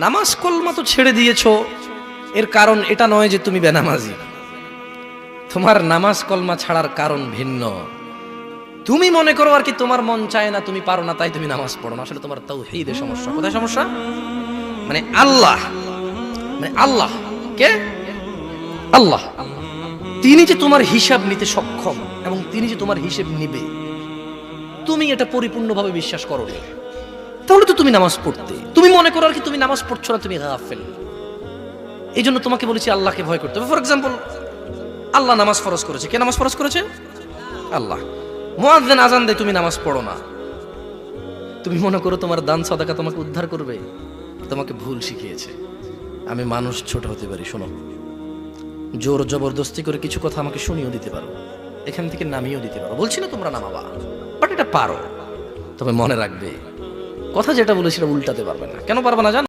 নামাজ কলমা তো ছেড়ে দিয়েছো, এর কারণ এটা নয় যে তুমি বেনামাজি। তোমার নামাজ কলমা ছাড়ার কারণ ভিন্ন। তুমি মনে করো আর কি তোমার মন চায় না, তুমি পারো না, তাই তুমি নামাজ পড়ো না। আসলে তোমার তাওহীদের সমস্যা। কোথায় সমস্যা? মানে আল্লাহ, মানে আল্লাহ কে? আল্লাহ তিনি যে তোমার হিসাব নিতে সক্ষম এবং তিনি যে তোমার হিসেব নিবে, তুমি এটা পরিপূর্ণভাবে বিশ্বাস করো না, তাহলে তো তুমি নামাজ পড়তে। তুমি মনে করো আর কি তুমি নামাজ পড়ছো না, তুমি গাফেল। এই জন্য তোমাকে বলেছি আল্লাহকে ভয় করতে হবে। ফর এক্সাম্পল, আল্লাহ নামাজ ফরজ করেছে। কে নামাজ ফরজ করেছে? আল্লাহ। মুয়াজ্জিন আজান দেয়, তুমি নামাজ পড়ো না। তুমি মনে করো তোমার দান সাদাকা তোমাকে উদ্ধার করবে? তোমাকে ভুল শিখিয়েছে। আমি মানুষ, ছোট হতে পারি। শোনো, জোর জবরদস্তি করে কিছু কথা আমাকে শুনিয়েও দিতে পারো, এখান থেকে নামিয়েও দিতে পারো। বলছি না তোমরা নামাবা, বাট এটা পারো। তবে মনে রাখবে, কথা যেটা বলে সেটা উল্টাতে পারবে না। কেন পারবে না জানো?